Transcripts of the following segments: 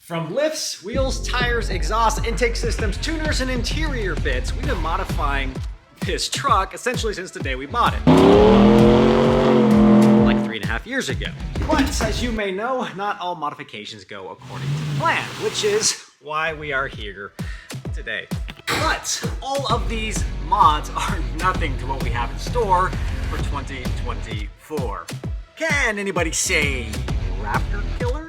From lifts, wheels, tires, exhaust, intake systems, tuners, and interior bits, we've been modifying this truck essentially since the day we bought it. Like 3.5 years ago. But as you may know, not all modifications go according to plan, which is why we are here today. But all of these mods are nothing to what we have in store for 2024. Can anybody say Raptor Killer?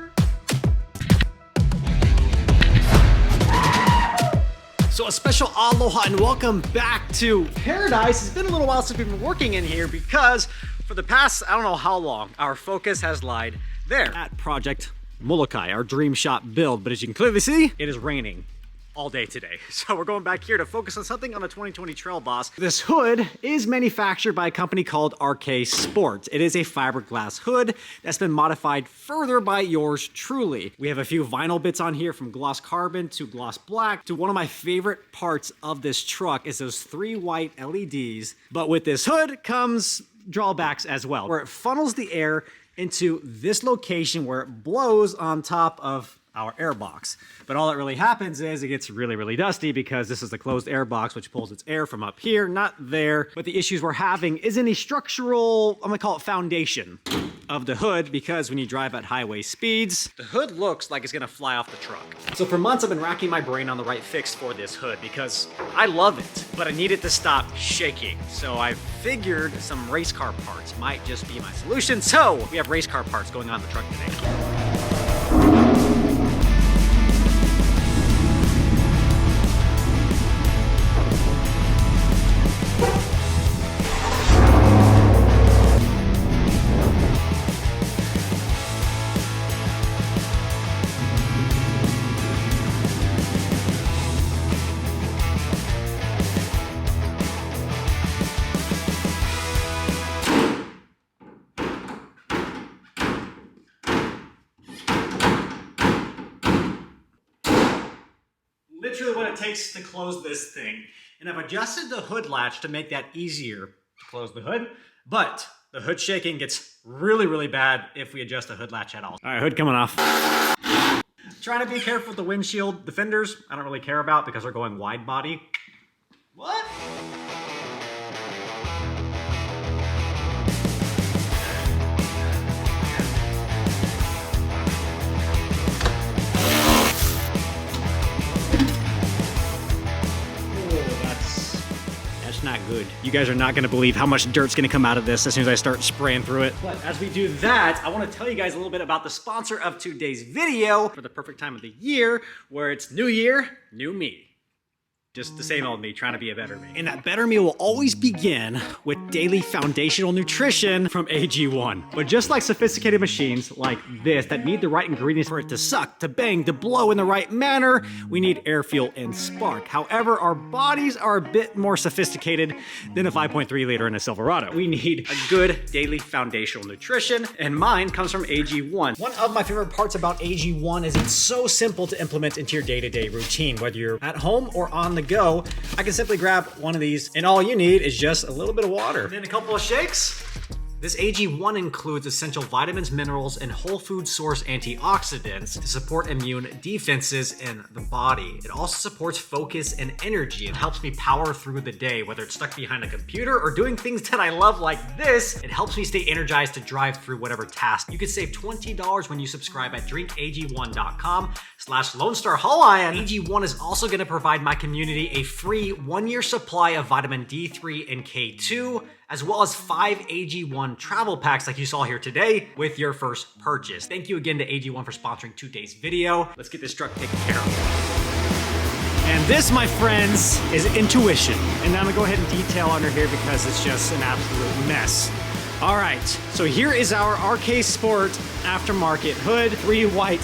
So a special aloha and welcome back to Paradise. It's been a little while since we've been working in here because for the past, I don't know how long, our focus has lied there at Project Molokai, our dream shop build. But as you can clearly see, it is raining all day today. So we're going back here to focus on something on the 2020 Trail Boss. This hood is manufactured by a company called RK Sports. It is a fiberglass hood that's been modified further by yours truly. We have a few vinyl bits on here from gloss carbon to gloss black to one of my favorite parts of this truck is those 3 white LEDs. But with this hood comes drawbacks as well, where it funnels the air into this location where it blows on top of our air box. But all that really happens is it gets really, really dusty because this is the closed air box, which pulls its air from up here, not there. But the issues we're having isn't a structural, I'm gonna call it foundation of the hood, because when you drive at highway speeds, the hood looks like it's gonna fly off the truck. So for months I've been racking my brain on the right fix for this hood because I love it, but I need it to stop shaking. So I figured some race car parts might just be my solution. So we have race car parts going on the truck today. Literally what it takes to close this thing. And I've adjusted the hood latch to make that easier to close the hood, but the hood shaking gets really, really bad if we adjust the hood latch at all. All right, hood coming off. Trying to be careful with the windshield. The fenders, I don't really care about because they're going wide body. What? Not good. You guys are not going to believe how much dirt's going to come out of this as soon as I start spraying through it. But as we do that, I want to tell you guys a little bit about the sponsor of today's video for the perfect time of the year, where it's new year, new me. Just the same old me, trying to be a better me. And that better me will always begin with daily foundational nutrition from AG1. But just like sophisticated machines like this that need the right ingredients for it to suck, to bang, to blow in the right manner, we need air, fuel, and spark. However, our bodies are a bit more sophisticated than a 5.3 liter in a Silverado. We need a good daily foundational nutrition, and mine comes from AG1. One of my favorite parts about AG1 is it's so simple to implement into your day-to-day routine. Whether you're at home or on the go, I can simply grab one of these and all you need is just a little bit of water and then a couple of shakes. This AG1 includes essential vitamins, minerals, and whole food source antioxidants to support immune defenses in the body. It also supports focus and energy. It helps me power through the day, whether it's stuck behind a computer or doing things that I love like this. It helps me stay energized to drive through whatever task. You can save $20 when you subscribe at drinkag1.com/Lonestar Hawaiian. AG1 is also going to provide my community a free 1-year supply of vitamin D3 and K2, as well as 5 AG1 travel packs like you saw here today with your first purchase. Thank you again to AG1 for sponsoring today's video. Let's get this truck taken care of. And this, my friends, is intuition. And I'm gonna go ahead and detail under here because it's just an absolute mess. All right, so here is our RK Sport aftermarket hood, 3 white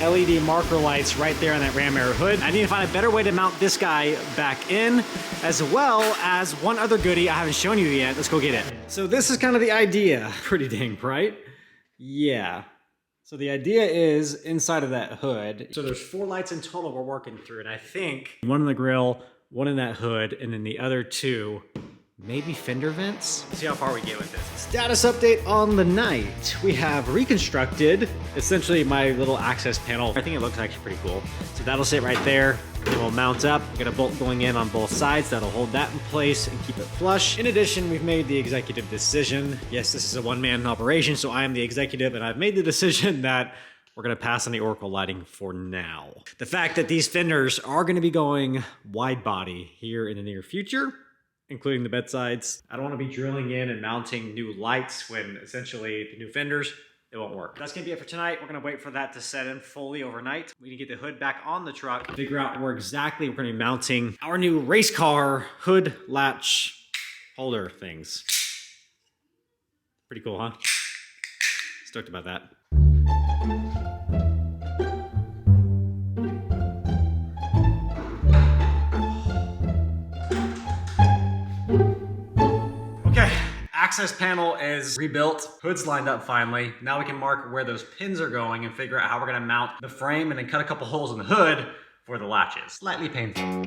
LED marker lights right there on that Ram Air hood. I need to find a better way to mount this guy back in, as well as one other goodie I haven't shown you yet. Let's go get it. So this is kind of the idea. Pretty dang bright. Yeah. So the idea is inside of that hood. So there's 4 lights in total we're working through, and I think one in the grill, one in that hood, and then the other 2 maybe fender vents. Let's see how far we get with this. Status update on the night. We have reconstructed essentially my little access panel. I think it looks actually pretty cool. So that'll sit right there. Then we'll mount up. We got a bolt going in on both sides that'll hold that in place and keep it flush. In addition, we've made the executive decision. Yes, this is a one-man operation, so I am the executive, and I've made the decision that we're gonna pass on the Oracle lighting for now. The fact that these fenders are gonna be going wide body here in the near future, including the bedsides. I don't wanna be drilling in and mounting new lights when essentially the new fenders, it won't work. That's gonna be it for tonight. We're gonna wait for that to set in fully overnight. We need to get the hood back on the truck, figure out where exactly we're gonna be mounting our new race car hood latch holder things. Pretty cool, huh? Stoked about that. Access panel is rebuilt, hood's lined up finally. Now we can mark where those pins are going and figure out how we're gonna mount the frame and then cut a couple holes in the hood for the latches. Slightly painful.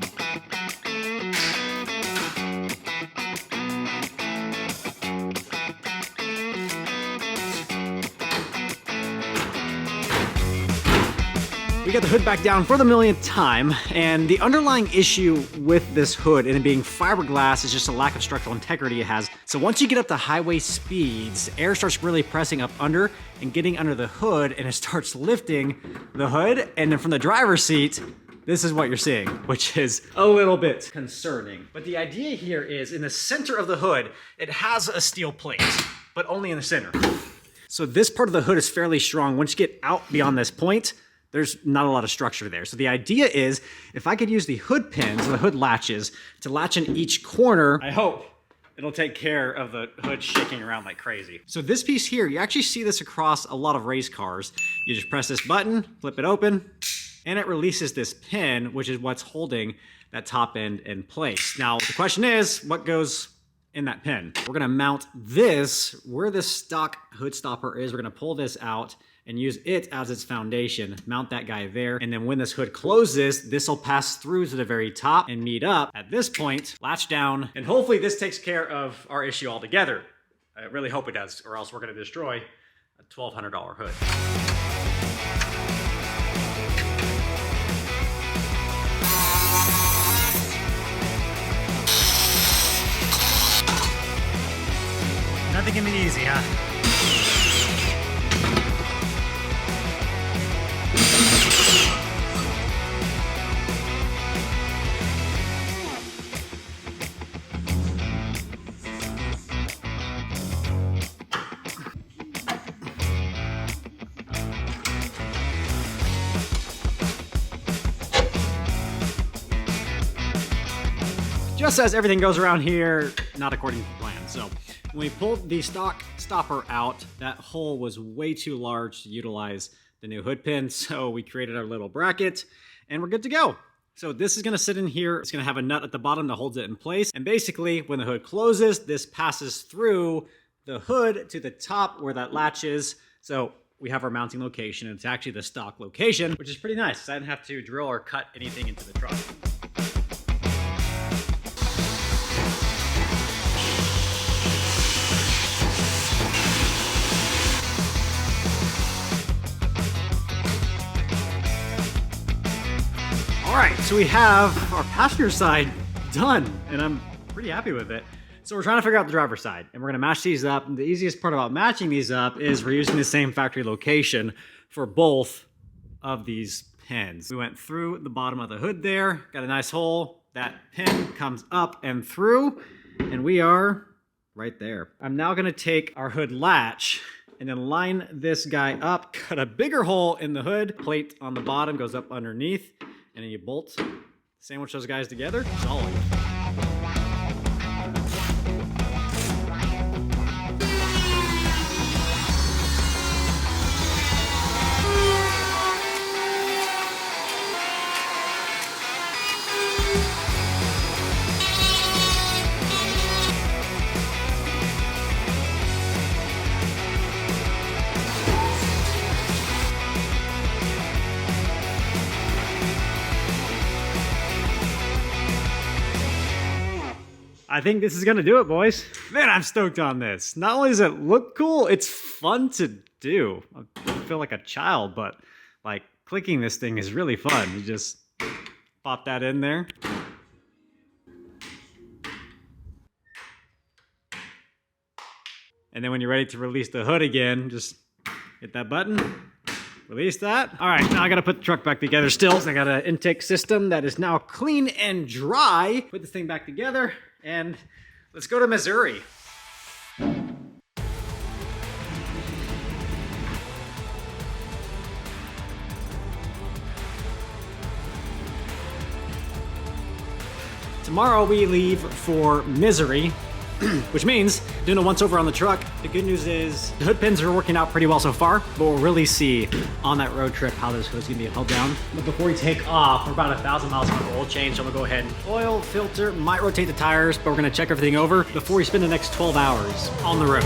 We got the hood back down for the millionth time, and the underlying issue with this hood and it being fiberglass is just a lack of structural integrity it has. So once you get up to highway speeds, air starts really pressing up under and getting under the hood, and it starts lifting the hood, and then from the driver's seat, this is what you're seeing, which is a little bit concerning. But the idea here is in the center of the hood, it has a steel plate, but only in the center. So this part of the hood is fairly strong. Once you get out beyond this point, there's not a lot of structure there. So the idea is, if I could use the hood pins, or the hood latches, to latch in each corner, I hope it'll take care of the hood shaking around like crazy. So this piece here, you actually see this across a lot of race cars. You just press this button, flip it open, and it releases this pin, which is what's holding that top end in place. Now, the question is, what goes in that pin? We're gonna mount this where this stock hood stopper is. We're gonna pull this out and use it as its foundation, mount that guy there, and then when this hood closes, this will pass through to the very top and meet up at this point, latch down, and hopefully this takes care of our issue altogether. I really hope it does, or else we're gonna destroy a $1,200 hood. Nothing can be easy, huh? Just as everything goes around here, not according to plan. So when we pulled the stock stopper out, that hole was way too large to utilize the new hood pin. So we created our little bracket and we're good to go. So this is gonna sit in here. It's gonna have a nut at the bottom that holds it in place. And basically when the hood closes, this passes through the hood to the top where that latch is. So we have our mounting location. It's actually the stock location, which is pretty nice. I didn't have to drill or cut anything into the truck. All right, so we have our passenger side done, and I'm pretty happy with it. So we're trying to figure out the driver's side, and we're gonna match these up. And the easiest part about matching these up is we're using the same factory location for both of these pins. We went through the bottom of the hood there, got a nice hole. That pin comes up and through, and we are right there. I'm now gonna take our hood latch and then line this guy up, cut a bigger hole in the hood, plate on the bottom goes up underneath, and then you bolt, sandwich those guys together, solid. I think this is gonna do it, boys. Man, I'm stoked on this. Not only does it look cool, it's fun to do. I feel like a child, but like clicking this thing is really fun. You just pop that in there. And then when you're ready to release the hood again, just hit that button, release that. All right, now I gotta put the truck back together still. So I got an intake system that is now clean and dry. Put this thing back together and let's go to Missouri. Tomorrow we leave for Missouri, which means doing a once over on the truck. The good news is the hood pins are working out pretty well so far, but we'll really see on that road trip how this hood's gonna be held down. But before we take off, we're about 1,000 miles on the oil change, so I'm gonna go ahead and oil, filter, might rotate the tires, but we're gonna check everything over before we spend the next 12 hours on the road.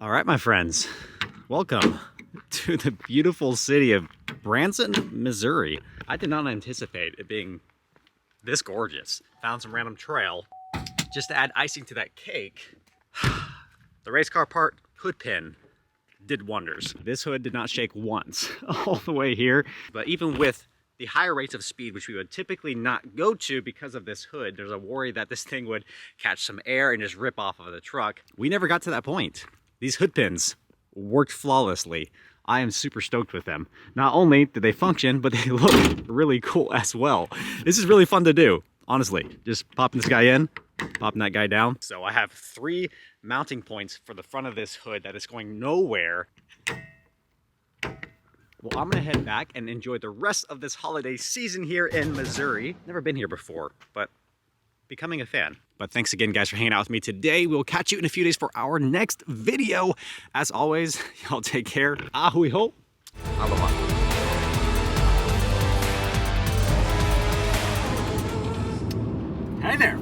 All right, my friends, welcome to the beautiful city of Branson, Missouri. I did not anticipate it being this gorgeous. Found some random trail just to add icing to that cake. The race car part, hood pin, did wonders. This hood did not shake once all the way here, but even with the higher rates of speed, which we would typically not go to because of this hood, there's a worry that this thing would catch some air and just rip off of the truck. We never got to that point. These hood pins worked flawlessly. I am super stoked with them. Not only did they function, but they look really cool as well. This is really fun to do, honestly. Just popping this guy in, popping that guy down. So I have 3 mounting points for the front of this hood that is going nowhere. Well, I'm gonna head back and enjoy the rest of this holiday season here in Missouri. Never been here before, but becoming a fan. But thanks again, guys, for hanging out with me today. We'll catch you in a few days for our next video. As always, y'all take care. Ahui ho. Aloha. Hey there.